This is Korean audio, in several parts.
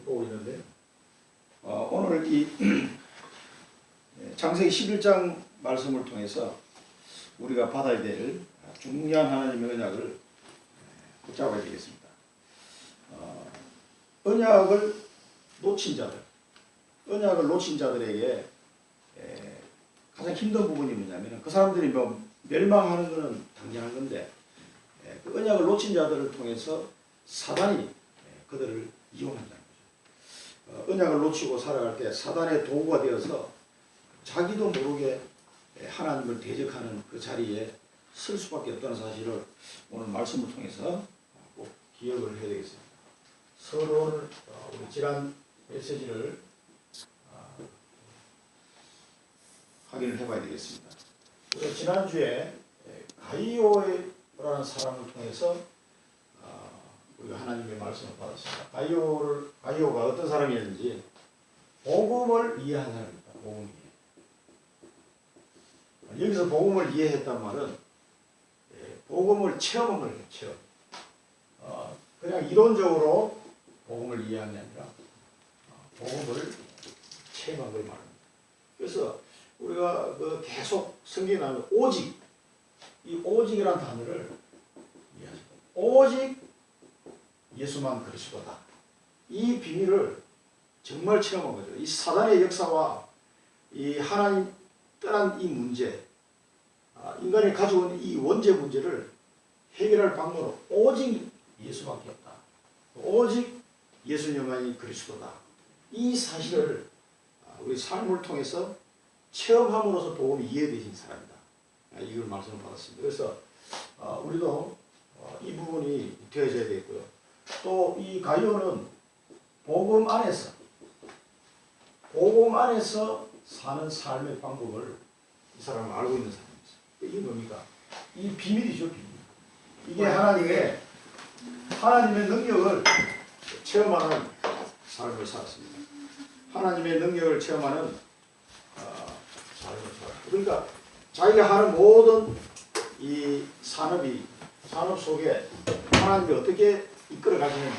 보고 있는데 오늘 이 창세기 11장 말씀을 통해서 우리가 받아야 될 중요한 하나님의 언약을 붙잡아야 되겠습니다. 언약을 놓친 자들에게 가장 힘든 부분이 뭐냐면 그 사람들이 뭐 멸망하는 것은 당연한 건데 그 언약을 놓친 자들을 통해서 사단이 그들을 이용한다는 거죠. 언약을 놓치고 살아갈 때 사단의 도구가 되어서 자기도 모르게 하나님을 대적하는 그 자리에 설 수밖에 없다는 사실을 오늘 말씀을 통해서 꼭 기억을 해야 되겠습니다. 서론을 우리 지난 메시지를 확인을 해봐야 되겠습니다. 우리가 지난주에 가이오라는 사람을 통해서 우리가 하나님의 말씀을 받았습니다. 가이오가 어떤 사람이었는지 복음을 이해한 사람입니다. 복음 이해. 여기서 복음을 이해했단 말은 복음을 체험한 거예요. 체험. 그냥 이론적으로 복음을 이해한 게 아니라 복음을 체험한 걸 말합니다. 그래서 우리가 계속 성경에 나오는 오직, 이 오직이라는 단어를 이해하십니다. 오직 예수만 그리스도다. 이 비밀을 정말 체험한 거죠. 이 사단의 역사와 이 하나님 떠난 이 문제, 인간이 가지고 있는 이 원죄 문제를 해결할 방법은 오직 예수밖에 없다. 오직 예수님만이 그리스도다. 이 사실을 우리 삶을 통해서 체험함으로써 복음이 이해되신 사람이다. 이걸 말씀을 받았습니다. 그래서 우리도 이 부분이 되어져야 되겠고요. 또 이 가이오는 복음 안에서 사는 삶의 방법을 이 사람은 알고 있는 사람입니다. 이게 뭡니까? 이 비밀이죠, 비밀. 이게 하나님의 능력을 체험하는 삶을 살았습니다. 하나님의 능력을 체험하는 삶을 살았습니다. 그러니까 자기가 하는 모든 이 산업 속에 하나님이 어떻게 이끌어 가시는지,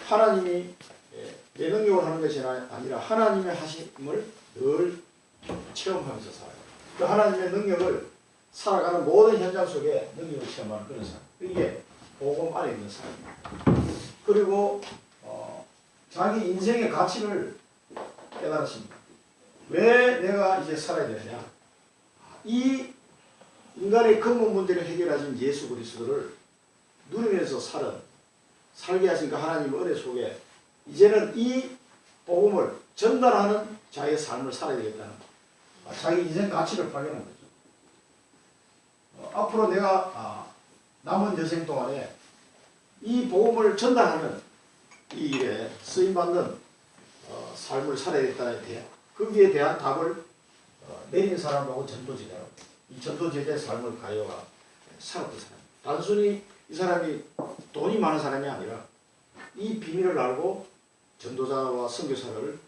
하나님이 내 능력을 하는 것이 아니라 하나님의 하심을 늘 체험하면서 살아요. 그 하나님의 능력을 살아가는 모든 현장 속에 능력을 체험하는 그런 사람. 이게 복음 안에 있는 사람입니다. 그리고 자기 인생의 가치를 깨달았습니다. 왜 내가 이제 살아야 되느냐? 이 인간의 근본 문제를 해결하신 예수 그리스도를 누리면서 살게 하신 그 하나님의 은혜 속에 이제는 이 복음을 전달하는 자기의 삶을 살아야 되겠다는 자기 인생 가치를 발견한 거죠. 앞으로 내가 남은 여생 동안에 이 복음을 전달하는 이 일에 쓰임받는 삶을 살아야겠다는 거기에 대한 답을 내린 사람하고 전도제자라고. 이 전도제자의 삶을 가이오가 살았던 사람. 단순히 이 사람이 돈이 많은 사람이 아니라 이 비밀을 알고 전도자와 선교사를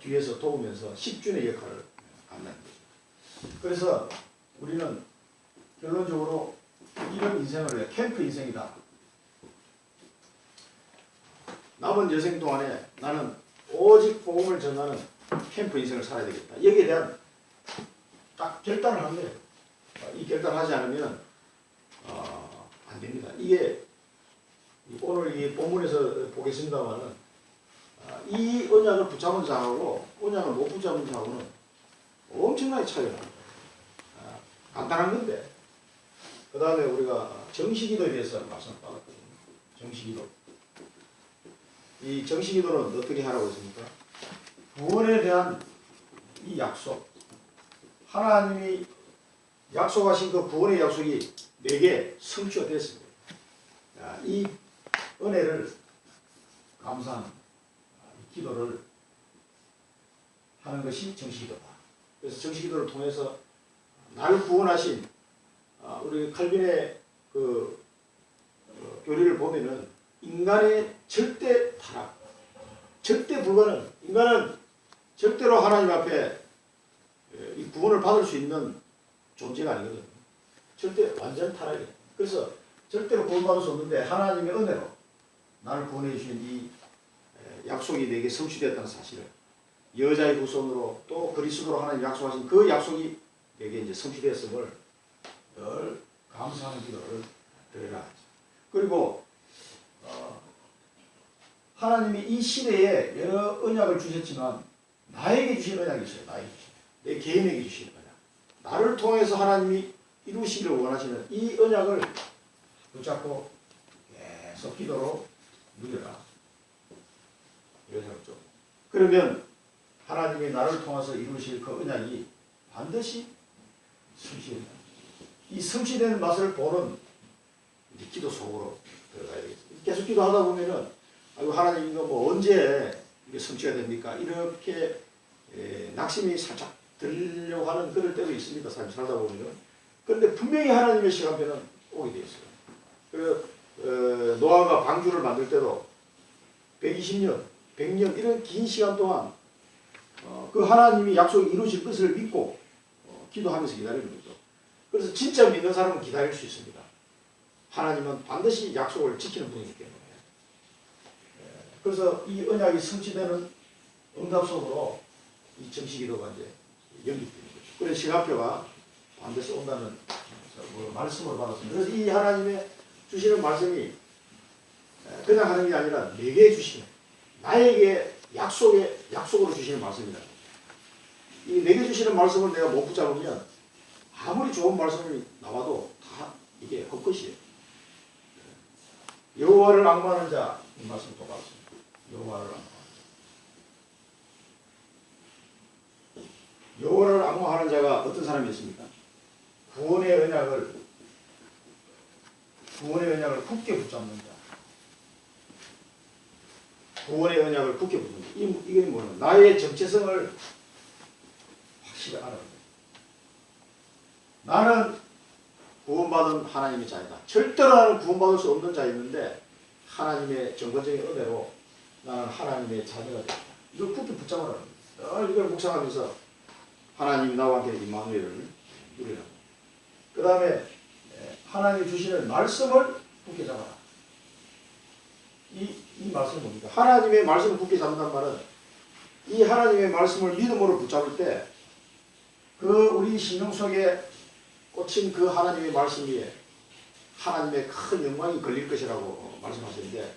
뒤에서 도우면서 식준의 역할을 한다는 거죠. 그래서 우리는 결론적으로 이런 인생을 캠프 인생이다. 남은 여생 동안에 나는 오직 복음을 전하는 캠프 인생을 살아야 되겠다. 여기에 대한 딱 결단을 한 거예요. 이 결단을 하지 않으면 안 됩니다. 이게 오늘 이 본문에서 보겠습니다만은 이 언약을 붙잡은 자하고 언약을 못 붙잡은 자하고는 엄청나게 차이가 납니다. 간단한 건데 그 다음에 우리가 정시기도에 대해서 말씀을 받았거든요. 정시기도. 이 정시기도는 어떻게 하라고 했습니까? 구원에 대한 이 약속, 하나님이 약속하신 그 구원의 약속이 내게 성취가 됐습니다. 이 은혜를 감사하는 기도를 하는 것이 정시기도다. 그래서 정시기도를 통해서 나를 구원하신 우리 칼빈의 그 교리를 보면은 인간의 절대 타락, 절대 불가능, 인간은 절대로 하나님 앞에 이 구원을 받을 수 있는 존재가 아니거든요. 절대 완전 타락이에요. 그래서 절대로 구원받을 수 없는데 하나님의 은혜로 나를 구원해 주신 이 약속 약속이 내게 성취되었다는 사실을, 여자의 후손으로 또 그리스도로 하나님 약속하신 그 약속이 내게 이제 성취되었음을 늘 감사하는 기도를 드려라. 그리고 하나님이 이 시대에 여러 언약을 주셨지만 나에게 주신 언약이 있어요. 나에게 주신, 내 개인에게 주신 언약. 나를 통해서 하나님이 이루시기를 원하시는 이 언약을 붙잡고 계속 기도로 누려라. 이런 생각죠. 그러면 하나님이 나를 통해서 이루실 그 언약이 반드시 성취된다. 이 성취되는 맛을 보는 이제 기도 속으로 들어가야 되겠습니다. 계속 기도하다 보면은 아이고 하나님 이거 뭐 언제 이게 성취가 됩니까? 이렇게 낙심이 살짝 들려고 하는 그럴 때도 있습니다. 삶 살다 보면은. 그런데 분명히 하나님의 시간표는 오게 되어 있어요. 그 노아가 방주를 만들 때도 120년, 100년 이런 긴 시간 동안 그 하나님이 약속이 이루어질 것을 믿고 기도하면서 기다리는 거죠. 그래서 진짜 믿는 사람은 기다릴 수 있습니다. 하나님은 반드시 약속을 지키는 분이기 때문에. 그래서 이 언약이 성취되는 응답 속으로 이 정식기도가 이제 연결되는 거죠. 그래서 시간표가 반드시 온다는 말씀을 받았습니다. 그래서 이 하나님의 주시는 말씀이 그냥 하는 게 아니라 내게 주시는, 나에게 약속으로 주시는 말씀이다. 이 내게 주시는 말씀을 내가 못 붙잡으면 아무리 좋은 말씀이 나와도 다 이게 헛것이에요. 여호와를 앙망하는 자, 이 말씀 똑같습니다. 여호와를 앙망하는 자. 여호와를 앙망하는 자가 어떤 사람이었습니까? 구원의 언약을 굳게 붙잡는 자. 구원의 언약을 굳게 붙잡는 자. 이게 뭐냐? 나의 정체성을 확실히 알아야 돼. 나는 구원받은 하나님의 자이다. 절대로 나는 구원받을 수 없는 자였는데 하나님의 정권적인 은혜로 나는 하나님의 자녀가 됐다. 이걸 굳게 붙잡아라. 이걸 묵상하면서 하나님이 나와 함께 임마누엘을 누리라. 그 다음에 하나님이 주시는 말씀을 굳게 잡아라. 이 말씀이 뭡니까? 하나님의 말씀을 굳게 잡는다는 말은 이 하나님의 말씀을 믿음으로 붙잡을 때 그 우리 심령 속에 꽂힌 그 하나님의 말씀 위에 하나님의 큰 영광이 걸릴 것이라고 말씀하셨는데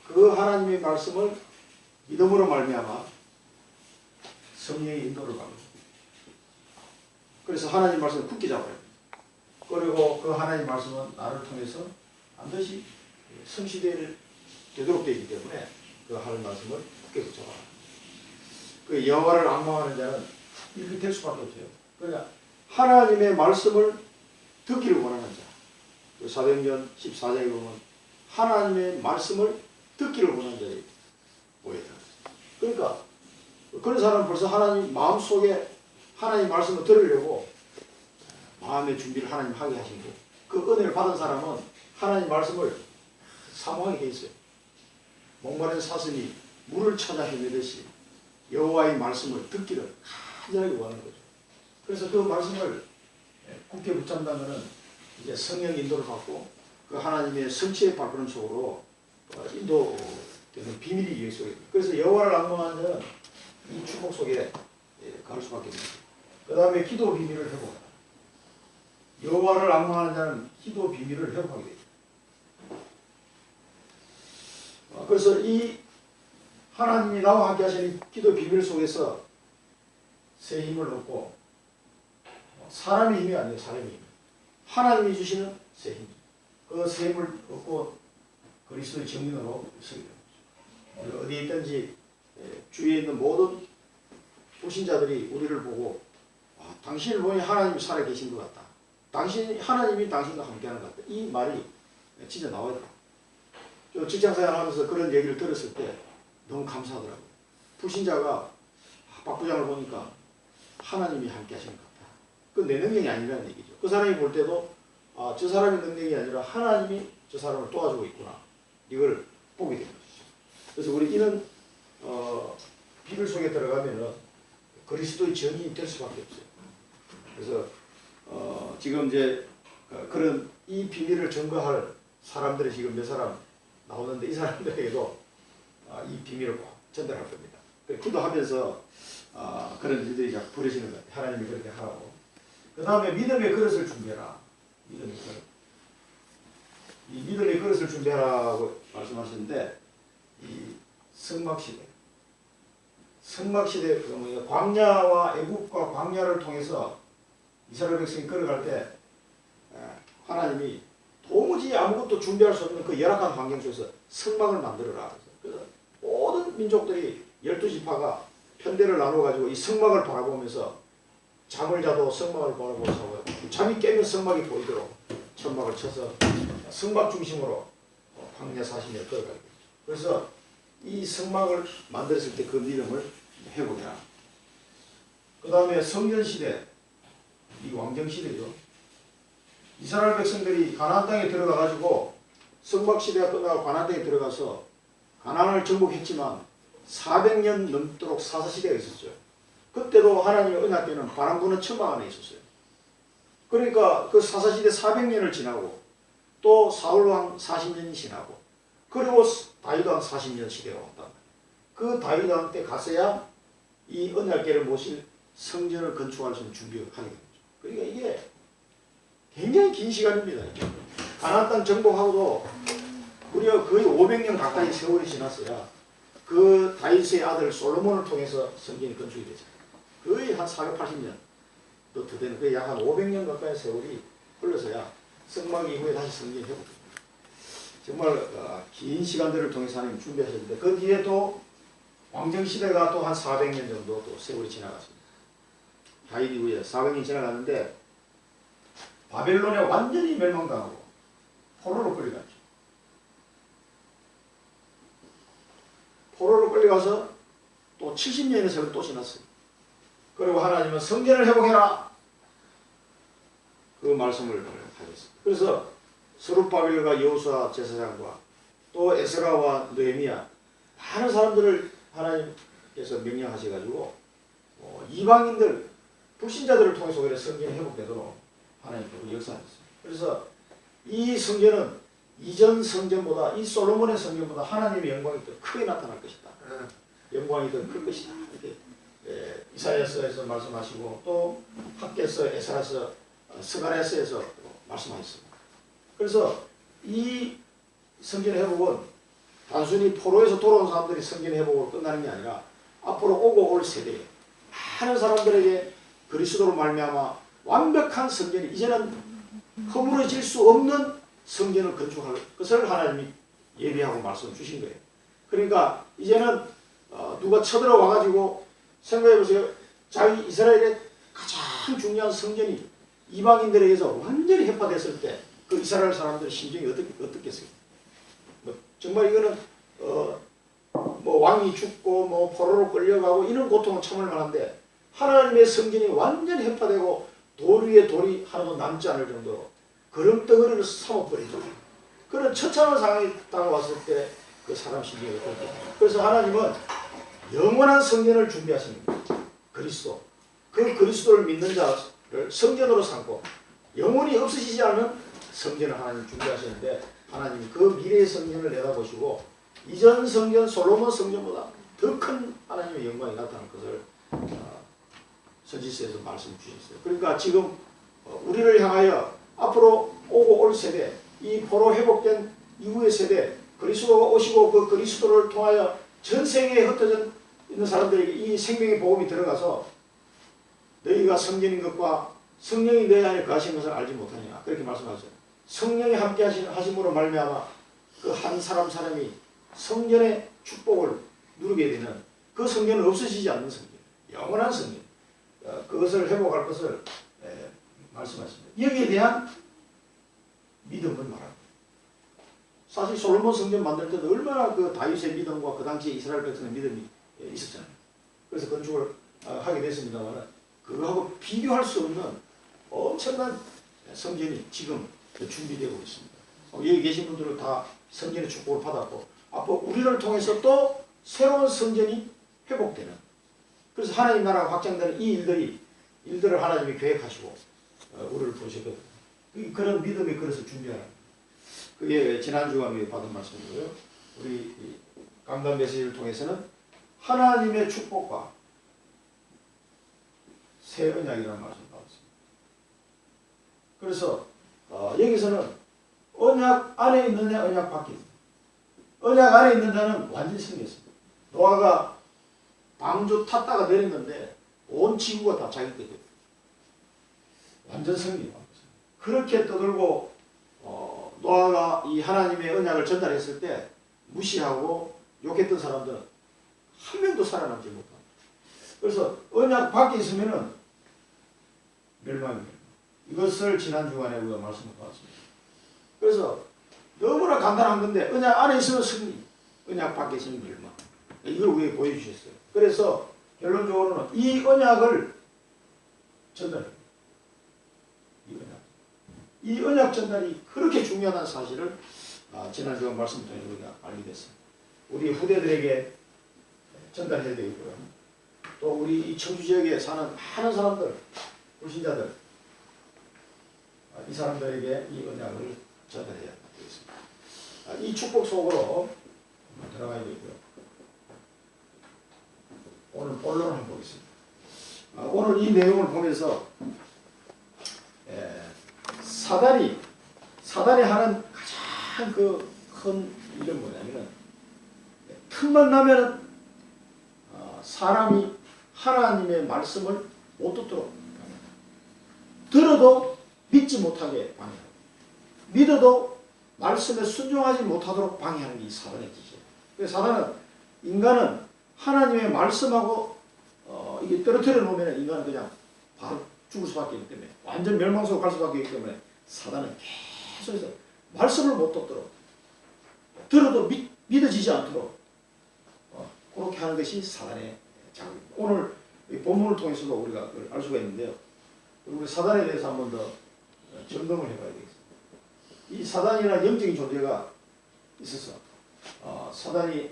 그 하나님의 말씀을 믿음으로 말미암아 성령의 인도를 받는 거예요. 그래서 하나님 말씀을 굳게 잡아야 돼요. 그리고 그 하나님 말씀은 나를 통해서 반드시 성취되도록 되어 있기 때문에 그 하나님 말씀을 굳게 붙잡아라. 그 여호와를 앙망하는 자는 이렇게 될 수밖에 없어요. 그러니까 하나님의 말씀을 듣기를 원하는 자. 그 사도행전 14장에 보면 하나님의 말씀을 듣기를 원하는 자들이 모여있다. 그러니까 그런 사람은 벌써 하나님 마음속에 하나님 말씀을 들으려고 마음의 준비를 하나님 하게 하신 거예요. 그 은혜를 받은 사람은 하나님 말씀을 사모하게 돼 있어요. 목마른 사슴이 물을 찾아 헤매듯이 여호와의 말씀을 듣기를 간절하게 원하는 거죠. 그래서 그 말씀을 굳게 붙잡는다는 것은 이제 성령 인도를 받고 그 하나님의 성취의 발걸음 속으로 인도되는 비밀이 여기 속에 있습니다. 그래서 여호와를 앙망하는 자는 이 축복 속에 갈 수밖에 없습니다. 그 다음에 기도 비밀을 회복하다. 여호와를 앙망하는 자는 기도 비밀을 회복하게 됩니다. 그래서 이 하나님이 나와 함께 하시는 기도 비밀 속에서 새 힘을 얻고 사람의 힘이 아니에요. 사람의 힘. 하나님이 주시는 새 힘. 그 새 힘을 얻고 그리스도의 정인으로 서게 됩니다. 어디에 있든지 주위에 있는 모든 불신자들이 우리를 보고 당신을 보니 하나님이 살아계신 것 같다. 하나님이 당신과 함께하는 것 같다. 이 말이 진짜 나와야 돼요. 직장생활 하면서 그런 얘기를 들었을 때 너무 감사하더라고요. 불신자가 박 부장을 보니까 하나님이 함께 하시는 것 같다. 그 내 능력이 아니라는 얘기죠. 그 사람이 볼 때도 저 사람의 능력이 아니라 하나님이 저 사람을 도와주고 있구나. 이걸 보게 되는 것이죠. 그래서 우리 이런 비밀 속에 들어가면은 그리스도의 전인이 될 수밖에 없어요. 그래서 지금 이제 그런 이 비밀을 증거할 사람들이 지금 몇 사람 나오는데 이 사람들에게도 이 비밀을 꼭 전달할 겁니다. 기도하면서 그런 일들이 자꾸 벌어지는 것 같아요. 하나님이 그렇게 하라고. 그 다음에 믿음의 그릇을 준비해라. 믿음의 그릇. 이 믿음의 그릇을 준비하라고 말씀하셨는데 이 성막시대. 성막시대 광야와 애국과 광야를 통해서 이스라엘 백성이 걸어갈 때 하나님이 도무지 아무것도 준비할 수 없는 그 열악한 환경 속에서 성막을 만들어라. 그래서 모든 민족들이 12지파가 편대를 나눠가지고 이 성막을 바라보면서 잠을 자도 성막을 바라보면서 잠이 깨면 성막이 보이도록 천막을 쳐서 성막 중심으로 광야 40년 걸어가게 되죠. 그래서 이 성막을 만들었을 때 그 믿음을 회복해라. 그 다음에 성전시대, 이 왕정시대죠. 이스라엘 백성들이 가나안 땅에 들어가가지고 성막시대가 끝나고 가나안 땅에 들어가서 가나안을 정복했지만 400년 넘도록 사사시대가 있었죠. 그때도 하나님의 은혜께는 바람 부는 천막 안에 있었어요. 그러니까 그 사사시대 400년을 지나고 또 사울왕 40년이 지나고 그리고 다윗왕 40년 시대가 왔다. 그 다윗왕 때 갔어야 이 언약궤를 모실 성전을 건축할 수 있는 준비를 하게 되죠. 그러니까 이게 굉장히 긴 시간입니다. 가나안 땅 정복하고도 우리가 거의 500년 가까이 세월이 지났어야 그 다윗의 아들 솔로몬을 통해서 성전이 건축이 되죠. 거의 한 480년 더 되는 거의 약 한 500년 가까이 세월이 흘러서야 성막 이후에 다시 성전이 회복됩니다. 정말 긴 시간들을 통해서 하나님 준비하셨는데 그 뒤에 또 왕정시대가 또 한 400년 정도 또 세월이 지나갔습니다. 다윗 이후에 400년이 지나갔는데 바벨론에 완전히 멸망당하고 포로로 끌려갔죠. 포로로 끌려가서 또 70년의 세월이 또 지났어요. 그리고 하나님은 성전을 회복해라. 그 말씀을 하셨습니다. 그래서 스룹바벨과 여호수아 제사장과 또 에스라와 느헤미야 많은 사람들을 하나님께서 명령하셔가지고 이방인들 불신자들을 통해서 오히려 성전이 회복되도록 하나님께서 역사하셨습니다. 그래서 이 성전은 이전 성전보다 이 솔로몬의 성전보다 하나님의 영광이 더 크게 나타날 것이다. 영광이 더 클 것이다. 이렇게 이사야서에서 말씀하시고 또 학개서, 에스라서, 스가랴서에서 말씀하셨습니다. 그래서 이 성전 회복은 단순히 포로에서 돌아온 사람들이 성전 회복으로 끝나는 게 아니라 앞으로 오고 올 세대에 많은 사람들에게 그리스도로 말미암아 완벽한 성전이 이제는 허물어질 수 없는 성전을 건축할 것을 하나님이 예비하고 말씀을 주신 거예요. 그러니까 이제는 누가 쳐들어와가지고 생각해보세요. 자기 이스라엘의 가장 중요한 성전이 이방인들에게서 완전히 해파됐을 때 그 이스라엘 사람들의 심정이 어떻겠어요? 정말 이거는 뭐 왕이 죽고 뭐 포로로 끌려가고 이런 고통은 참을 만한데 하나님의 성전이 완전히 해파되고 돌 위에 돌이 하나도 남지 않을 정도로 그름덩어리를 삼아버리죠. 그런 처참한 상황이 다가왔을 때 그 사람 심정이 어떨까. 그래서 하나님은 영원한 성전을 준비하십니다. 그리스도. 그 그리스도를 믿는 자를 성전으로 삼고 영원히 없어지지 않는 성전을 하나님 준비하시는데 하나님이 그 미래의 성전을 내다보시고 이전 성전 솔로몬 성전보다 더 큰 하나님의 영광이 나타날 것을 선지서에서 말씀 주셨어요. 그러니까 지금 우리를 향하여 앞으로 오고 올 세대, 이 포로 회복된 이후의 세대, 그리스도가 오시고 그 그리스도를 통하여 전 세계에 흩어져 있는 사람들에게 이 생명의 복음이 들어가서 너희가 성전인 것과 성령이 너희 안에 거하신 것을 알지 못하느냐 그렇게 말씀하셨어요. 성령이 함께 하심으로 말미암아 그 한 사람이 성전의 축복을 누리게 되는 그 성전은 없어지지 않는 성전, 영원한 성전, 그것을 회복할 것을 말씀하십니다. 여기에 대한 믿음을 말합니다. 사실 솔로몬 성전 만들 때도 얼마나 그 다윗의 믿음과 그 당시에 이스라엘 백성의 믿음이 있었잖아요. 그래서 건축을 하게 됐습니다만 그거하고 비교할 수 없는 엄청난 성전이 지금 준비되고 있습니다. 여기 계신 분들은 다 성전의 축복을 받았고 앞으로 우리를 통해서 또 새로운 성전이 회복되는, 그래서 하나님 나라가 확장되는 이 일들을 하나님이 계획하시고 우리를 부르셨거든요. 그런 믿음의 그릇을 준비하라. 그게 지난주가 받은 말씀이고요. 우리 강단 메시지를 통해서는 하나님의 축복과 새 언약이라는 말씀을 받았습니다. 그래서 여기서는 언약 안에 있는 자, 언약 밖에 있는 자. 언약 안에 있는 자는 완전히 승리했습니다. 노아가 방주 탔다가 내렸는데 온 지구가 다 자기 것이에요. 완전 승리. 그렇게 떠들고 노아가 이 하나님의 언약을 전달했을 때 무시하고 욕했던 사람들은 한 명도 살아남지 못합니다. 그래서 언약 밖에 있으면은 멸망입니다. 이것을 지난 주간에 우리가 말씀을 받았습니다. 그래서 너무나 간단한 건데 언약 안에 있으면 승리, 언약 밖에 있으면 멸망. 이걸 우리에게 보여주셨어요. 그래서 결론적으로는 이 언약을 전달해요. 이 언약 전달이 그렇게 중요하다는 사실을 지난 주간 말씀 통해 우리가 알게 됐습니다. 우리 후대들에게 전달해야 되겠고요. 또 우리 이 청주 지역에 사는 많은 사람들, 불신자들, 이 사람들에게 이 언약을 전달해야 되겠습니다. 이 축복 속으로 들어가야 되고요. 오늘 본론을 한번 보겠습니다. 오늘 이 내용을 보면서 사단이 하는 가장 큰 일은 뭐냐면은 틈만 나면은 사람이 하나님의 말씀을 못 듣도록 방해합니다. 들어도 믿지 못하게 방해하고 믿어도 말씀에 순종하지 못하도록 방해하는 게 이 사단의 짓이에요. 그래서 사단은 인간은 하나님의 말씀하고 이게 떨어뜨려 놓으면 인간은 그냥 바로 죽을 수밖에 없기 때문에 완전 멸망 속으로 갈 수밖에 없기 때문에 사단은 계속해서 말씀을 못 듣도록 들어도 믿어지지 않도록 그렇게 하는 것이 사단의 작업입니다. 오늘 이 본문을 통해서도 우리가 그걸 알 수가 있는데요. 우리 사단에 대해서 한 번 더 점검을 해봐야 되겠습니다. 이 사단이라는 영적인 존재가 있어서 사단이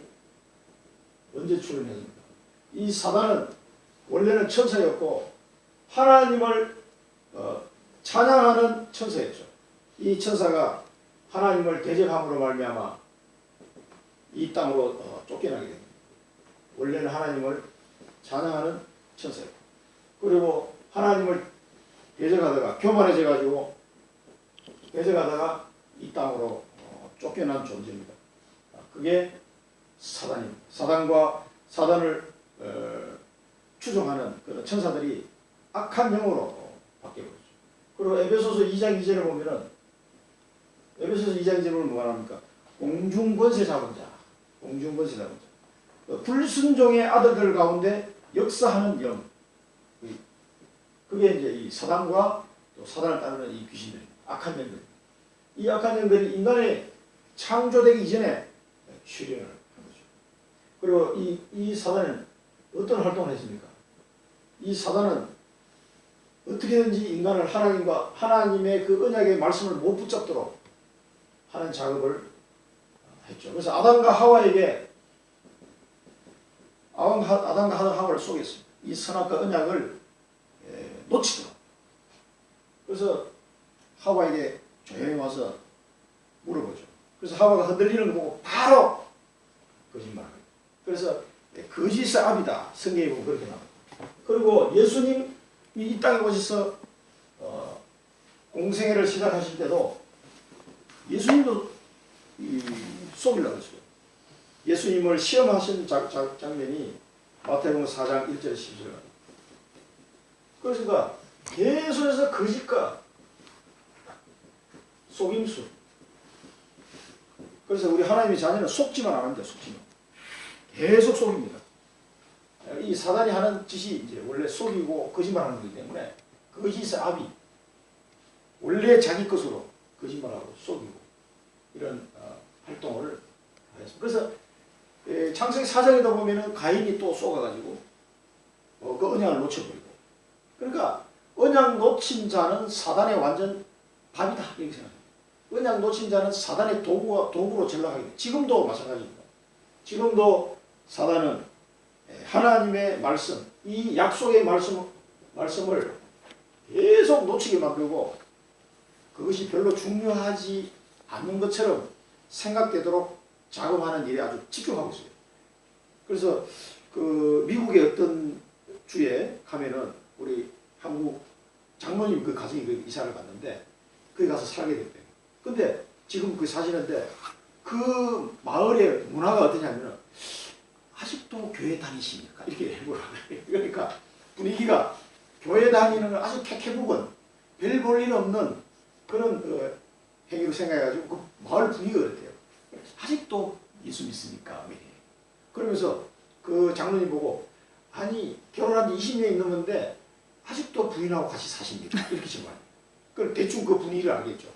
언제 출현했습니까? 이 사단은 원래는 천사였고 하나님을 찬양하는 천사였죠. 이 천사가 하나님을 대적함으로 말미암아 이 땅으로 쫓겨나게 됩니다. 원래는 하나님을 찬양하는 천사였고 그리고 하나님을 대적하다가 교만해져가지고 대적하다가 이 땅으로 쫓겨난 존재입니다. 그게 사단입니다. 사단과 사단을 추종하는 그런 천사들이 악한 영으로 바뀌어버렸죠. 그리고 에베소서 2장 2절에 보면은 에베소서 2장 2절에 보면 뭐가 나옵니까? 공중권세 잡은 자, 공중권세 잡은 자. 불순종의 아들들 가운데 역사하는 영. 그게 이제 이 사단과 또 사단을 따르는 이 귀신들, 악한 영들. 이 악한 영들이 인간의 창조되기 이전에 출현을 한 거죠. 그리고 이 사단은 어떤 활동을 했습니까? 이 사단은 어떻게든지 인간을 하나님의 그 언약의 말씀을 못 붙잡도록 하는 작업을 했죠. 그래서 아담과 하와에게 아담과 하와를 속였습니다. 이 선악과 언약을 놓치도록. 그래서 하와에게 조용히 와서 물어보죠. 그래서 하와가 흔들리는 거 보고 바로 거짓말합니다. 그래서 거짓의 압이다. 성경에 보면 그렇게 나옵니다. 그리고 예수님이 이 땅에 오셔서 공생애를 시작하실 때도 예수님도 속이려고 했어요. 예수님을 시험하신 장면이 마태복음 4장 1절 10절. 그러니까 계속해서 거짓과 속임수. 그래서 우리 하나님의 자녀는 속지만 안 합니다. 속지만. 계속 속입니다. 이 사단이 하는 짓이 이제 원래 속이고 거짓말하는 거기 때문에 거짓의 압이 원래 자기 것으로 거짓말하고 속이고 이런 활동을 했습니다. 그래서 창세기 4장에도 보면은 가인이 또 속아가지고 그 언약을 놓쳐버리고 그러니까 언약 놓친 자는 사단의 완전 밥이다 이렇게 생각합니다. 언약 놓친 자는 사단의 도구로 전락하게 됩니다. 지금도 마찬가지입니다. 지금도 사단은 하나님의 말씀, 이 약속의 말씀을 계속 놓치게 만들고 그것이 별로 중요하지 않는 것처럼 생각되도록 작업하는 일에 아주 집중하고 있어요. 그래서 그 미국의 어떤 주에 가면은 우리 한국 장로님 그 가정이 그 이사를 갔는데 거기 가서 살게 됐대요. 근데 지금 그 사시는데 그 마을의 문화가 어떠냐면은 아직도 교회 다니십니까? 이렇게 물어봐요. 그러니까 분위기가 교회 다니는 아주 캐캐묵은 별 볼 일 없는 그런 행위로 생각해가지고 그 마을 분위기가 그렇대요. 아직도 예수 믿습니까? 그러면서 그 장로님 보고 아니 결혼한 지 20년이 넘었는데 아직도 부인하고 같이 사십니까? 이렇게 질문해요. 그럼 대충 그 분위기를 알겠죠.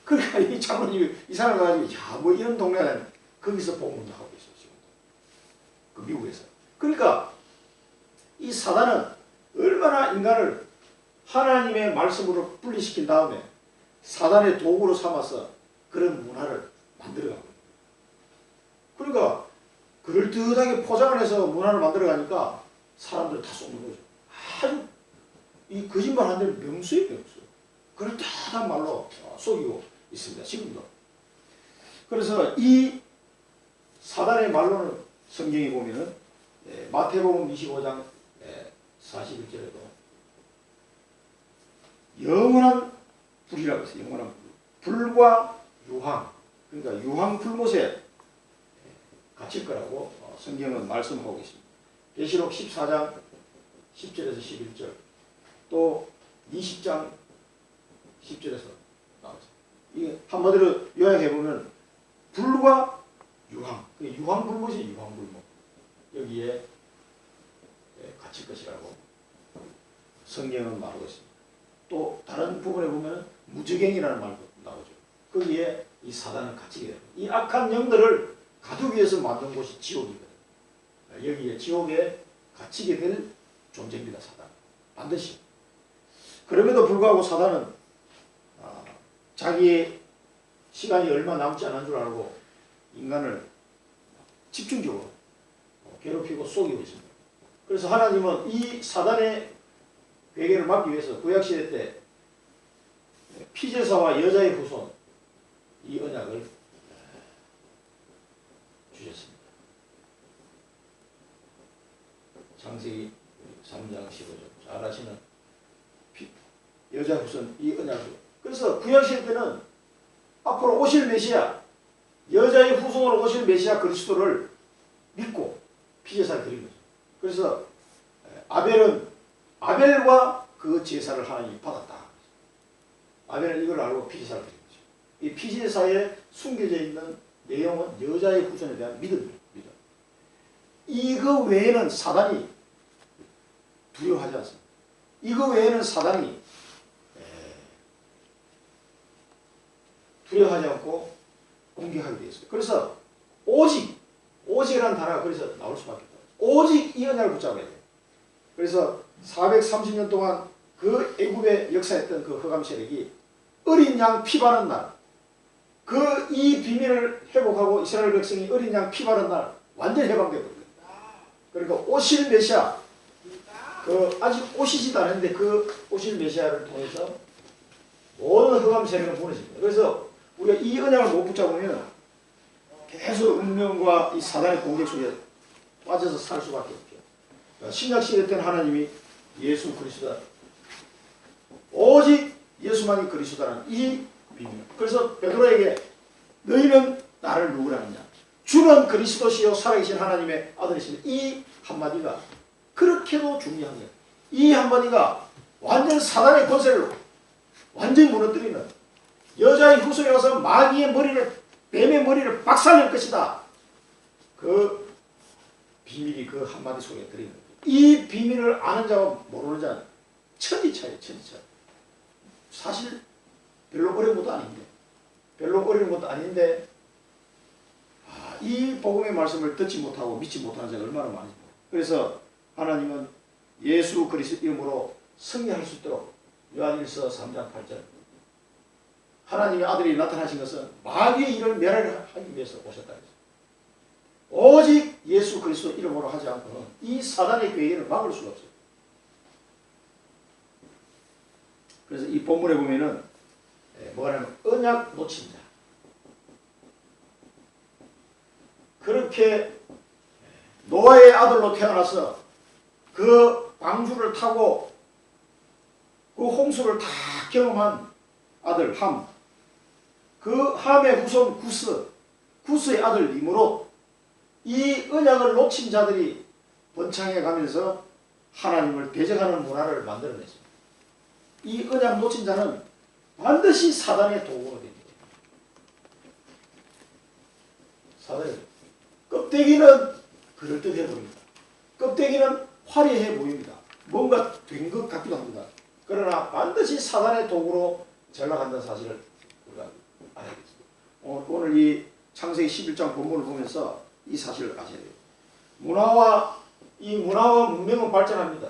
그러니까 이 장로님이 이사를 가가지고 야 뭐 이런 동네는 거기서 복음을 하고 있어요. 지금 그 미국에서. 그러니까 이 사단은 얼마나 인간을 하나님의 말씀으로 분리시킨 다음에 사단의 도구로 삼아서 그런 문화를 만들어가고 있는 거예요. 그러니까 그럴듯하게 포장을 해서 문화를 만들어가니까 사람들 다 쏘는 거죠. 아주 이 거짓말 한 데는 명수예요, 명수. 그럴듯한 말로 속이고 있습니다. 지금도. 그래서 이 사단의 말로는 성경에 보면은 마태복음 25장 41절에도 영원한 불이라고 했어요. 영원한 불. 불과 유황. 그러니까 유황 불못에 갇힐 거라고 성경은 말씀하고 있습니다. 계시록 14장 10절에서 11절 또 20장 10절에서 나오죠. 이게 한마디로 요약해보면 불과 유황, 유황불못이 유황불못 여기에 갇힐 것이라고 성경은 말하고 있습니다. 또 다른 부분에 보면 무저갱이라는 말도 나오죠. 거기에 이 사단은 갇히게 됩니다. 이 악한 영들을 가두기 위해서 만든 곳이 지옥이거든요. 여기에 지옥에 갇히게 될 존재입니다. 사단. 반드시. 그럼에도 불구하고 사단은 자기의 시간이 얼마 남지 않은 줄 알고 인간을 집중적으로 괴롭히고 속이고 있습니다. 그래서 하나님은 이 사단의 괴계를 막기 위해서 구약시대 때 피제사와 여자의 후손 이 언약을 주셨습니다. 창세기 3장 15절 잘 아시는 여자 후손 이 언약을. 그래서 구약시대 때는 앞으로 오실 메시아 여자의 후손으로 오실 메시아 그리스도를 믿고 피제사를 드린 거죠. 그래서 아벨과 그 제사를 하나님이 받았다. 아벨은 이걸 알고 피제사를 드린 거죠. 이 피제사에 숨겨져 있는 내용은 여자의 후손에 대한 믿음입니다. 믿음. 이거 외에는 사단이 두려워하지 않습니다. 이거 외에는 사단이 두려워하지 않고 공격하게 되어 있어요. 그래서 오직이라는 단어가 그래서 나올 수밖에 없어요. 오직 이 언약을 붙잡아야 돼요. 그래서 430년 동안 그 애굽에 역사했던 그 흑암 세력이 어린 양 피 바른 날, 그 이 비밀을 회복하고 이스라엘 백성이 어린 양 피 바른 날 완전히 해방되어 버립니다. 그러니까 오실 메시아, 그 아직 오시지도 않았는데 그 오실 메시아를 통해서 모든 흑암 세력은 무너집니다. 그래서 우리가 이 언약을 못 붙잡으면 계속 운명과 이 사단의 공격 속에 빠져서 살 수밖에 없죠. 신약시대 때는 하나님이 예수 그리스도다. 오직 예수만이 그리스도라는 이 비밀. 그래서 베드로에게 너희는 나를 누구라 하느냐. 주는 그리스도시요 살아계신 하나님의 아들이시니 이 한마디가 그렇게도 중요한 거예요. 이 한마디가 완전 사단의 권세를 완전히 무너뜨리는 여자의 후손에 와서 마귀의 머리를 뱀의 머리를 박살낼 것이다. 그 비밀이 그 한마디 속에 들어있는 거예요. 이 비밀을 아는 자와 모르는 자는 천지차예요. 천지차. 사실 별로 어려운 것도 아닌데 이 복음의 말씀을 듣지 못하고 믿지 못하는 자가 얼마나 많은지. 그래서 하나님은 예수 그리스도 이름으로 승리할 수 있도록 요한일서 3장 8절 하나님의 아들이 나타나신 것은 마귀의 일을 멸하기 위해서 오셨다. 오직 예수 그리스도 이름으로 하지 않고는 이 사단의 계획을 막을 수가 없어요. 그래서 이 본문에 보면은 뭐가 하냐면 언약 놓친 자. 그렇게 노아의 아들로 태어나서 그 방주를 타고 그 홍수를 다 경험한 아들 함, 그 함의 후손 구스의 아들 니므롯, 이 언약을 놓친 자들이 번창해 가면서 하나님을 대적하는 문화를 만들어냈습니다. 이 언약 놓친 자는 반드시 사단의 도구가 됩니다. 사단이 껍데기는 그럴듯해 보입니다. 껍데기는 화려해 보입니다. 뭔가 된 것 같기도 합니다. 그러나 반드시 사단의 도구로 전락한다는 사실을 우리가 알아야겠습니다. 오늘 이 창세기 11장 본문을 보면서 이 사실을 아셔야 돼요. 문화와 문명은 발전합니다.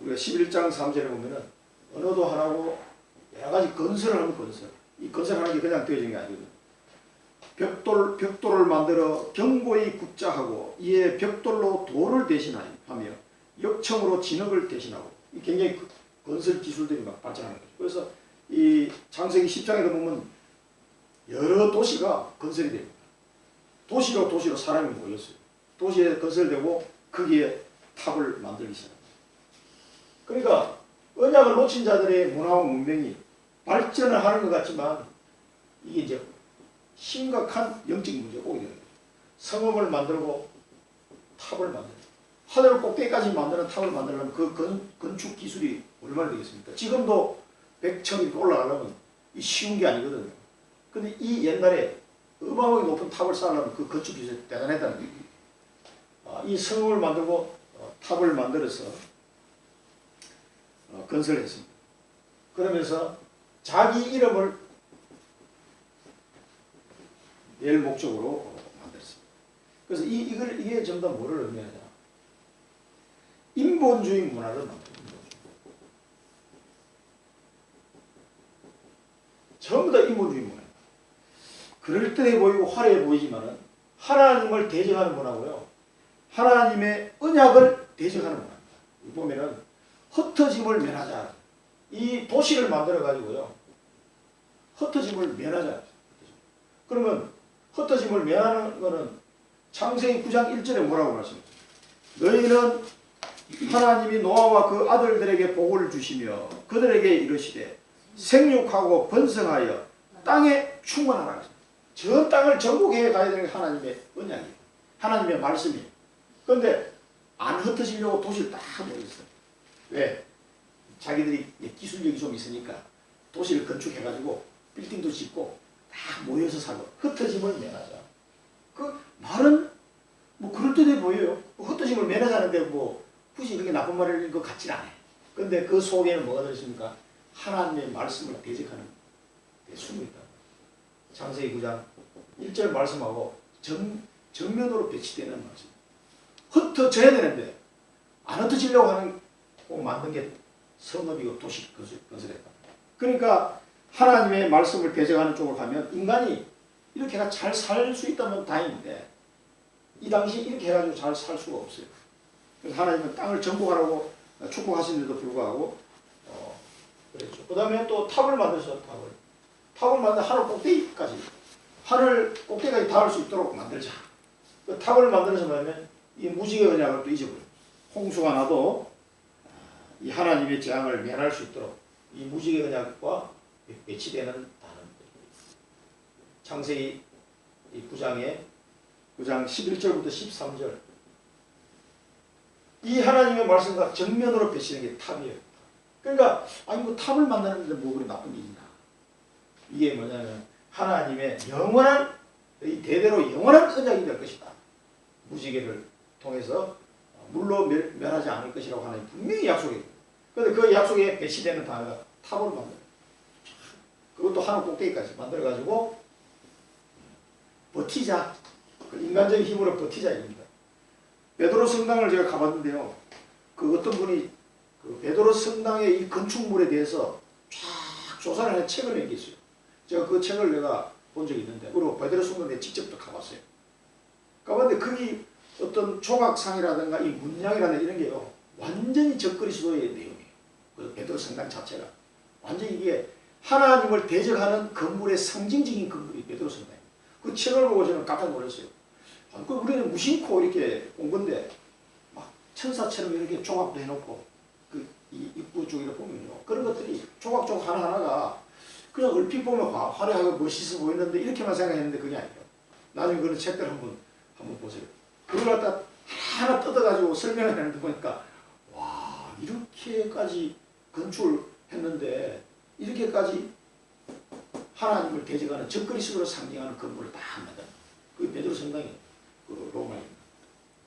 우리가 11장 3절에 보면은 언어도 하나고 여러 가지 건설을 하면 건설. 이 건설하는 게 그냥 되어진 게 아니거든요. 벽돌을 만들어 견고히 굽자하고 이에 벽돌로 돌을 대신하며 역청으로 진흙을 대신하고, 굉장히 건설 기술들이 막 발전하는 거죠. 그래서 이 창세기 10장에도 보면 여러 도시가 건설이 됩니다. 도시로 사람이 모였어요. 도시에 건설되고 거기에 탑을 만들기 시작합니다. 그러니까 언약을 놓친 자들의 문화와 문명이 발전을 하는 것 같지만 이게 이제 심각한 영적 문제가 오게 되는 거죠. 성읍을 만들고 탑을 만들고 하늘 꼭대기까지 만드는 탑을 만들려면 그 건축 기술이 얼마나 되겠습니까? 지금도 100층이 올라가려면 이 쉬운 게 아니거든요. 근데 이 옛날에 어마어마하게 높은 탑을 쌓으려면 그 건축 기술이 대단했다는 얘기예요. 이 성읍을 만들고 탑을 만들어서 건설했습니다. 그러면서 자기 이름을 낼 목적으로 만들었습니다. 그래서 이게 전부 다 뭐를 의미하냐? 인본주의 문화를 만듭니다. 전부 다 인본주의 문화입니다. 그럴듯해 보이고 화려해 보이지만은 하나님을 대적하는 문화고요. 하나님의 언약을 대적하는 문화입니다. 보면은 흩어짐을 면하자. 이 도시를 만들어 가지고요. 흩어짐을 면하자. 그러면 흩어짐을 면하는 것은 창세기 9장 1절에 뭐라고 말씀하십니까? 너희는 하나님이 노아와 그 아들들에게 복을 주시며 그들에게 이르시되 생육하고 번성하여 땅에 충만하라. 저 땅을 정복해 가야 되는 게 하나님의 언약이에요. 하나님의 말씀이에요. 그런데 안 흩어지려고 도시를 딱 모였어요. 왜? 자기들이 기술력이 좀 있으니까 도시를 건축해가지고 빌딩도 짓고 다 모여서 살고 흩어짐을 면하자. 그 말은 뭐 그럴듯해 보여요. 흩어짐을 면하자는데 뭐 굳이 이렇게 나쁜 말일 것 같지는 않아요. 그런데 그 속에는 뭐가 들어있습니까? 하나님의 말씀을 대적하는 숨이 있다. 창세기 9장 1절 말씀하고 정면으로 배치되는 말씀. 흩어져야 되는데 안 흩어지려고 하는 꼭 만든 게 성읍이고 도시 건설했다. 그러니까 하나님의 말씀을 대적하는 쪽으로 가면 인간이 이렇게 잘 살 수 있다면 다행인데 이 당시 이렇게 해가지고 잘 살 수가 없어요. 그래서 하나님은 땅을 정복하라고 축복하시는데도 불구하고 그랬죠. 그 다음에 또 탑을 만들어서 탑을 만들 하늘 꼭대기까지 닿을 수 있도록 만들자. 그 탑을 만들어서 말하면 이 무지개 언약을 또 잊어버려요. 홍수가 나도 이 하나님의 재앙을 면할 수 있도록 이 무지개 언약과 매치되는 단어. 창세기 9장 11절부터 13절. 이 하나님의 말씀과 정면으로 배치는 게 탑이에요. 그러니까 아니 뭐 탑을 만드는데 뭐 그리 나쁜 일이냐. 이게 뭐냐면 하나님의 영원한 대대로 영원한 언약이 될 것이다. 무지개를 통해서 물로 멸하지 않을 것이라고 하나님 분명히 약속해요. 그런데 그 약속에 배치되는 단어가 탑으로 만들어요. 그것도 하늘 꼭대기까지 만들어가지고 버티자. 그 인간적인 힘으로 버티자 입니다. 베드로 성당을 제가 가봤는데요. 그 어떤 분이 그 베드로 성당의 이 건축물에 대해서 쫙 조사를 하는 책을 낸 게 있어요. 제가 그 책을 내가 본 적이 있는데, 그리고 베드로 성당에 직접 또 가봤어요. 가봤는데 거기 어떤 조각상이라든가 이 문양이라든가 이런 게요. 완전히 적그리스도의 내용이에요. 그 베드로 성당 자체가. 완전히 이게 하나님을 대적하는 건물의 상징적인 건물이 베드로 성당입니다. 그 책을 보고 저는 깜짝 놀랐어요. 그 우리는 무심코 이렇게 온 건데 막 천사처럼 이렇게 조각도 해놓고 그 이 입구 쪽에 보면요. 그런 것들이 조각조각 하나하나가 그냥 얼핏 보면 화려하고 멋있어 보이는데 이렇게만 생각했는데 그게 아니에요. 나중에 그런 책들 한번 보세요. 그걸 갖다 하나 뜯어가지고 설명을 하는데 보니까 와 이렇게까지 건축했는데 이렇게까지 하나님을 대적하는 적그리스도로 상징하는 건물을 다 합니다. 그게 베드로 성당이에요. 그 로마입니다.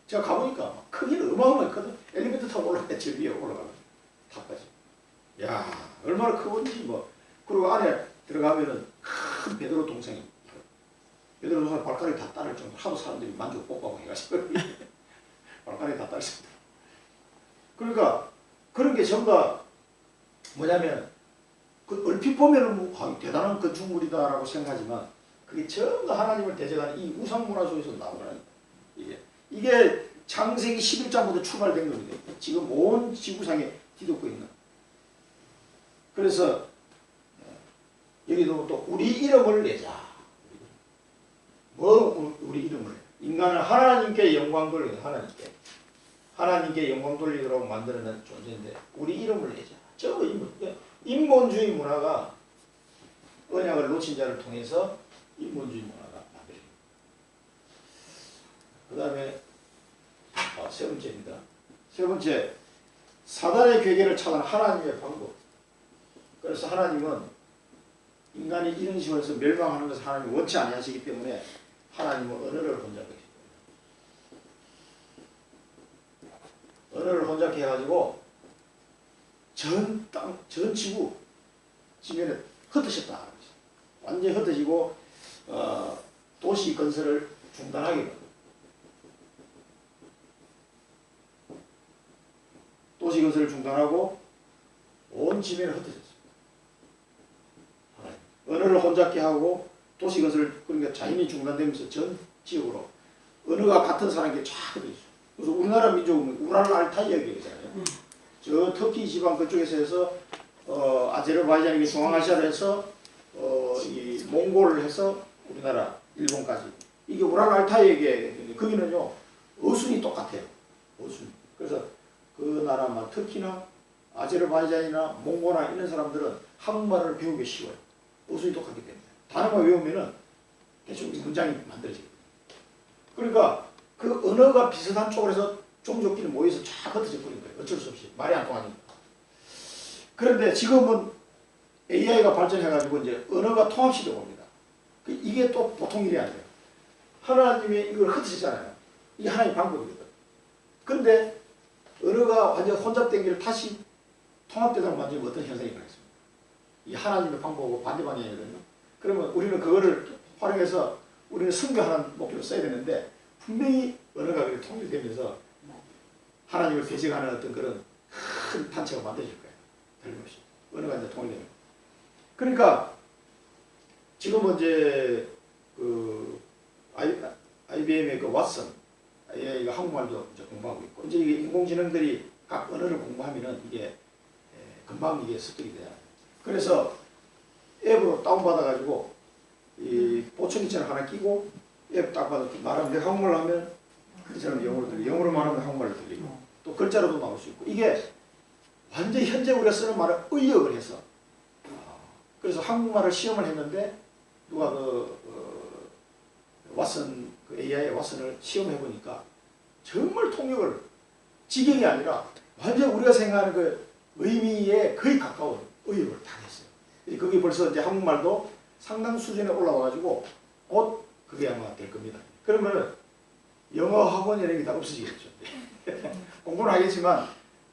제가 가보니까 크기는 어마어마했거든. 엘리베이터 타고 올라가야 저 위에 올라가면 탑까지. 야 얼마나 크건지 뭐. 그리고 안에 들어가면은 큰 베드로 동상이 베드로 동상 발가락이 다 따를 정도로 하도 사람들이 만지고 뽀뽀하고 해가지고 발가락이 다 따르습니다. 그러니까 그런 게 전부 다 뭐냐면 그 얼핏 보면은 뭐 대단한 건축물이다라고 생각하지만 그게 전부 다 하나님을 대적하는 이 우상문화 속에서 나오는 이게 창세기 11장부터 출발된 겁니다. 지금 온 지구상에 뒤덮고 있는. 그래서 여기도 또 우리 이름을 내자. 뭐 우리 이름을 인간을 하나님께 영광 돌리는 하나님께 영광 돌리도록 만드는 존재인데 우리 이름을 내자. 저 인본주의 문화가 언약을 놓친 자를 통해서 인본주의 문화가 만들어집니다. 그 다음에 세 번째입니다. 세 번째 사단의 괴계를 차단한 하나님의 방법. 그래서 하나님은 인간이 이런 식으로 해서 멸망하는 것을 하나님이 원치 아니하시기 때문에 하나님은 언어를 혼잡하게 했습니다. 언어를 혼잡게 해가지고 전 땅, 전 지구 지면에 흩어졌다. 완전히 흩어지고 도시 건설을 중단하게 됩니다. 도시 건설을 중단하고 온 지면에 흩어졌습니다. 언어를 혼잡게 하고 도시 건설을 그러니까 자연이 중단되면서 전 지역으로 언어가 같은 사람이 쫙 흩어져 있어요. 그래서 우리나라 민족은 우랄 알타이아 계잖아요. 저 터키 지방 그쪽에서 해서 아제르바이잔이 중앙아시아로 해서 이 몽골을 해서 우리나라 일본까지 이게 우랄 알타이아계 거기는요 어순이 똑같아요. 어순. 그래서 그 나라만 터키나 아제르바이잔이나 몽골이나 이런 사람들은 한국말을 배우기 쉬워요. 어순이 똑같기 때문에 단어만 외우면은 대충 문장이 만들어집니다. 그러니까 그 언어가 비슷한 쪽으로 해서 종족끼리 모여서 쫙 흩어져 버린 거예요. 어쩔 수 없이 말이 안 통하니까. 그런데 지금은 AI가 발전해가지고 이제 언어가 통합시되고 옵니다. 이게 또 보통 일이 아니에요. 하나님이 이걸 흩어지잖아요. 이게 하나님의 방법이거든. 그런데 언어가 완전 혼잡된 게 다시 통합되다 만지면 어떤 현상이 발생합니다. 이 하나님의 방법하고 반대 방향이거든요. 그러면 우리는 그거를 활용해서 우리는 선교하는 목표로 써야 되는데 분명히 언어가 그렇게 통일되면서 하나님을 대적하는 어떤 그런 큰 단체가 만들어질 거예요. 틀림없이. 언어가 이제 통일되면. 그러니까 지금은 이제 그 IBM의 그 왓슨 AI가 한국말도 이제 공부하고 있고 이제 이게 인공지능들이 각 언어를 공부하면은 이게 금방 이게 습득이 돼요. 그래서 앱으로 다운받아가지고 이 보청기처럼 하나 끼고 앱 딱 받아 말하면 내가 한국말로 하면 그 사람 영어로 들리고 영어로 말하면 한국말로 들리고 또 글자로도 나올 수 있고 이게 완전히 현재 우리가 쓰는 말을 의역을 해서 그래서 한국말을 시험을 했는데 누가 왓슨 그 AI의 왓슨을 시험해 보니까 정말 통역을 직역이 아니라 완전 우리가 생각하는 그 의미에 거의 가까운 의역을 다 했어요. 그게 벌써 이제 한국말도 상당 수준에 올라와가지고 곧 그게 아마 될 겁니다. 그러면은 영어 학원이라는 게 다 없어지겠죠. 공부는 하겠지만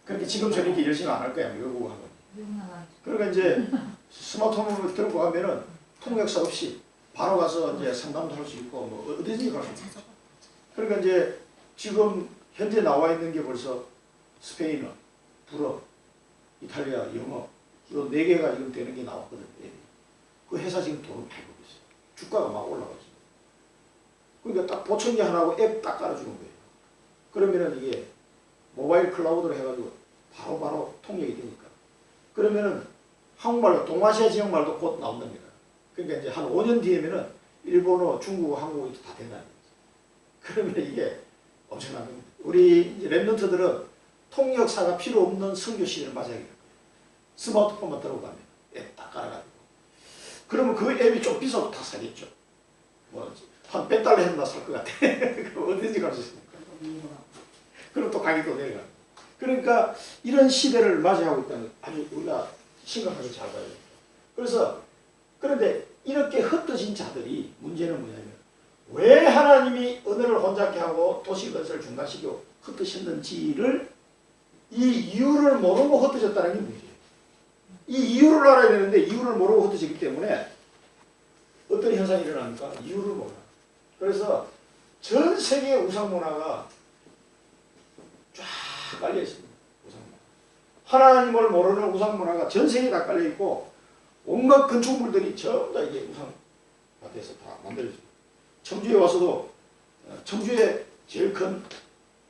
그렇게 지금처럼 이렇게 열심히 안 할 거야. 외국어 학원. 그러니까 이제 스마트폰으로 들고 가면은 통역사 없이 바로 가서 이제 상담도 할 수 있고 뭐 어디든지 갈 수 있죠. 그러니까 이제 지금 현재 나와 있는 게 벌써 스페인어, 불어, 이탈리아, 영어 이거 4개가 지금 되는 게 나왔거든요. 그 회사 지금 돈을 많이 벌고 있어요. 주가가 막 올라가죠. 그러니까 딱 보청기 하나하고 앱 딱 깔아주는 거예요. 그러면은 이게 모바일 클라우드로 해가지고 바로바로 통역이 되니까. 그러면은 한국말로 동아시아 지역말도 곧 나온답니다. 그러니까 이제 한 5년 뒤에면은 일본어, 중국어, 한국어 다 된다는 거죠. 그러면 이게 엄청난 겁니다. 우리 랩런트들은 통역사가 필요 없는 선교 시대를 맞아야 돼요. 스마트폰만 들어가면 앱 딱 깔아가지고. 그러면 그 앱이 좀 비싸도 다 사겠죠. 뭐 한 $100 했나 살 것 같아. 그럼 어디든지 갈 수 있습니까? 그럼 또 가격도 내려가. 그러니까 이런 시대를 맞이하고 있다는 아주 우리가 심각하게 잘 봐야 됩니다. 그래서 그런데 이렇게 흩어진 자들이 문제는 뭐냐면 왜 하나님이 언어를 혼잡게 하고 도시 건설을 중단시키고 흩어졌는지를 이 이유를 모르고 흩어졌다는 게 문제예요. 이 이유를 알아야 되는데 이유를 모르고 흩어지기 때문에 어떤 현상이 일어납니까? 이유를 몰라. 그래서 전 세계 우상 문화가 쫙 깔려 있습니다. 우상 문화. 하나님을 모르는 우상 문화가 전 세계에 다 깔려 있고 온갖 건축물들이 전부 다 이게 우상 밭에서 다 만들어집니다. 청주에 와서도 청주에 제일 큰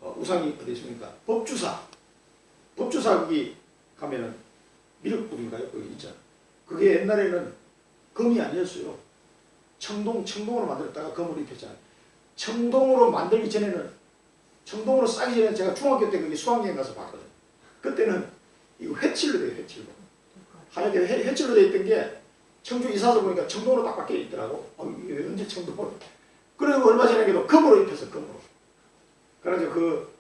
우상이 어디 있습니까? 법주사. 법주사 거기 가면은 미륵불인가요? 거기 있잖아. 그게 옛날에는 금이 아니었어요. 청동으로 만들었다가 금으로 입혔잖아요. 청동으로 만들기 전에는 청동으로 싸기 전에 제가 중학교 때 거기 수학여행 가서 봤거든요. 그때는 이거 회칠로 돼요. 회칠로. 하얗게 회칠로 되어 있던 게 청주 이사서 보니까 청동으로 딱 바뀌어 있더라고. 이게 언제 청동으로. 그리고 얼마 전에도 금으로 입혔어. 금으로. 그래서 그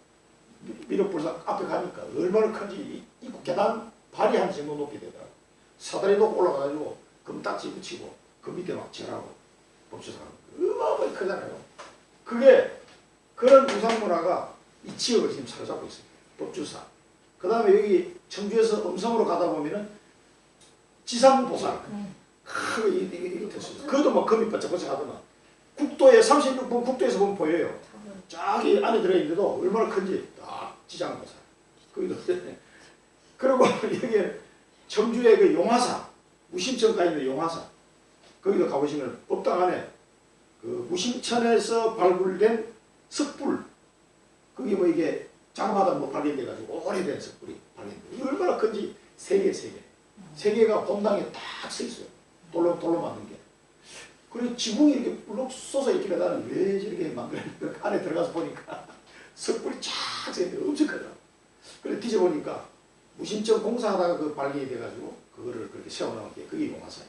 미륵불상 앞에 가니까 얼마나 큰지 이 계단 발이 한 정도 높이 되더라고. 사다리 놓고 올라가가지고 금딱지 붙이고 그 밑에 막 절하고 법주사가 어마어마하게 크잖아요. 그게 그런 우상 문화가 이 지역을 지금 사로잡고 있어요. 법주사. 그 다음에 여기 청주에서 음성으로 가다 보면은 지상보살. 이거 됐어요. 그것도 막 금이 번쩍번쩍 하더만. 국도에 36번 국도에서 보면 보여요. 저기 안에 들어있는데도 얼마나 큰지 딱 지상보살. 거기도 그리고 여기 청주의 그 용화사, 무심천가 있는 용화사. 거기도 가보시면 법당 안에 그 무심천에서 발굴된 석불. 그게 뭐 이게 장마다 뭐 발견돼가지고 오래된 석불이 발견돼. 이게 얼마나 큰지 세 개. 세 개가 본당에 딱 서 있어요. 돌로 만든 게. 그리고 지붕이 이렇게 불룩 솟아 있길래 나는 왜 저렇게 만들었는지 안에 들어가서 보니까 석불이 쫙 서 있는데 엄청 크더라고. 그래 뒤져보니까 무심천 공사하다가 그 발견이 돼가지고 그거를 그렇게 세워놓은 게 그게 용화사예요.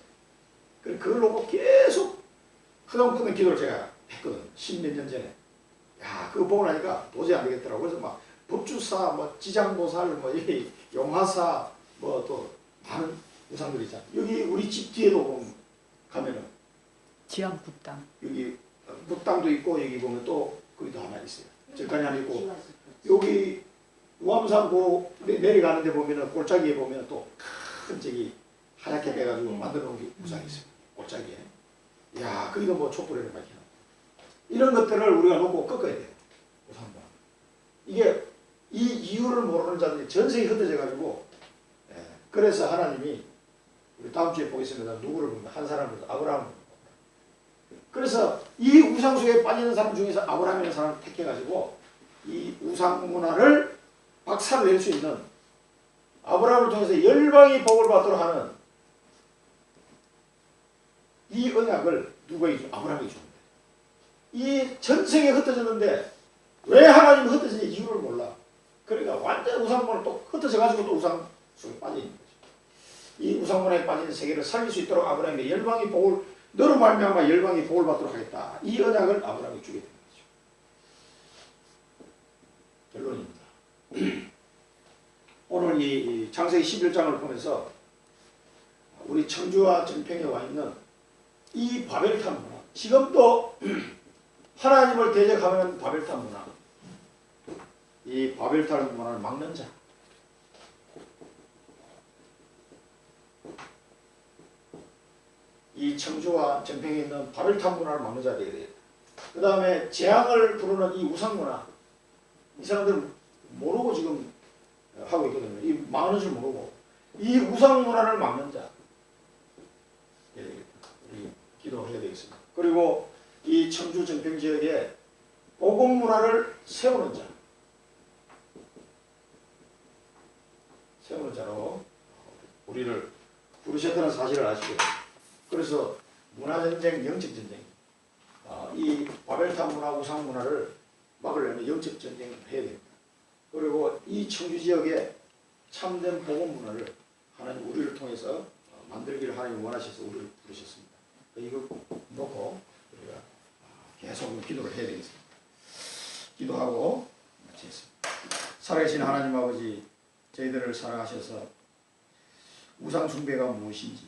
그래 그걸 놓고 계속 흐동끄는 기도를 제가 했거든. 10몇 년 전에. 야 그거 보고 나니까 도저히 안 되겠더라고. 그래서 막 법주사, 뭐 지장보살, 뭐 이 용화사, 뭐 또 많은 우상들이 있잖아. 여기 우리 집 뒤에도 보면 가면은 지안북당. 여기 북당도 있고 여기 보면 또 거기도 하나 있어요. 절간이 하나 있고 여기 우암산 고 내려가는 데 보면은 골짜기에 보면 또 큰 저기 하얗게 돼가지고 만들어 놓은 게 우상이 있어요. 골짜기에. 야 거기도 뭐 촛불에를 밝혀. 이런 것들을 우리가 놓고 꺾어야 돼요. 우상과. 이게 이 이유를 모르는 자들이 전 세계에 흩어져 가지고 그래서 하나님이 우리 다음 주에 보겠습니다. 누구를 보면 한 사람을 아브라함을. 그래서 이 우상 속에 빠지는 사람 중에서 아브라함이라는 사람을 택해가지고 이 우상 문화를 박살을 낼 수 있는 아브라함을 통해서 열방이 복을 받도록 하는 이 언약을 누구에게 줘? 아브라함에게 줍니다. 이 전 세계에 흩어졌는데 왜 하나님이 흩어진지 이유를 몰라. 그러니까 완전 우상 문화로 또 흩어져가지고 또 우상 속에 빠져 있는 거죠. 이 우상 문화에 빠진 세계를 살릴 수 있도록 아브라함에게 열방이 복을 너로 말미암아 열방이 복을 받도록 하겠다. 이 언약을 아브라함에게 주게 된 거죠. 결론입니다. 오늘 이 창세기 11장을 보면서 우리 청주와 전평에 와 있는 이 바벨탑 문화, 지금도 하나님을 대적하는 바벨탑 문화, 이 바벨탑 문화를 막는 자, 이 청주와 전평에 있는 바벨탑 문화를 막는 자가 되어야 되겠다. 그 다음에 재앙을 부르는 이 우상 문화, 이 사람들 모르고 지금 하고 있거든요. 이 막는 줄 모르고 이 우상 문화를 막는 자, 우리 기도해야 되겠습니다. 그리고 이 청주 전평 지역에 복음 문화를 세우는 자, 세우는 자로 우리를 부르셨다는 사실을 아시고요. 그래서 문화전쟁, 영적전쟁, 이 바벨탑 문화, 우상 문화를 막으려면 영적 전쟁을 해야 됩니다. 그리고 이 청주 지역에 참된 복음 문화를 하나님 우리를 통해서 만들기를 하나님 원하셔서 우리를 부르셨습니다. 이거 놓고 우리가 계속 기도를 해야 되겠습니다. 기도하고 마치겠습니다. 살아계신 하나님 아버지, 저희들을 사랑하셔서 우상 숭배가 무엇인지,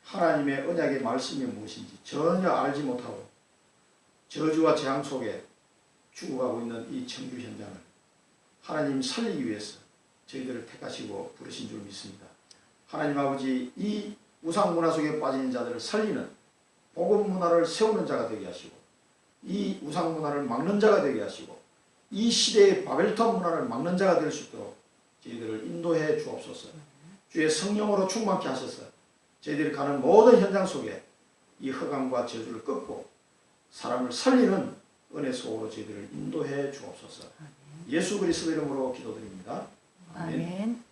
하나님의 언약의 말씀이 무엇인지 전혀 알지 못하고 저주와 재앙 속에 죽어가고 있는 이 청주 현장을 하나님 살리기 위해서 저희들을 택하시고 부르신 줄 믿습니다. 하나님 아버지, 이 우상 문화 속에 빠진 자들을 살리는 복음 문화를 세우는 자가 되게 하시고, 이 우상 문화를 막는 자가 되게 하시고, 이 시대의 바벨탑 문화를 막는 자가 될 수 있도록 저희들을 인도해 주옵소서. 주의 성령으로 충만케 하셔서 저희들이 가는 모든 현장 속에 이 허감과 저주를 끊고 사람을 살리는 은혜 속으로 저희들을 인도해 주옵소서. 예수 그리스도 이름으로 기도드립니다. 아멘.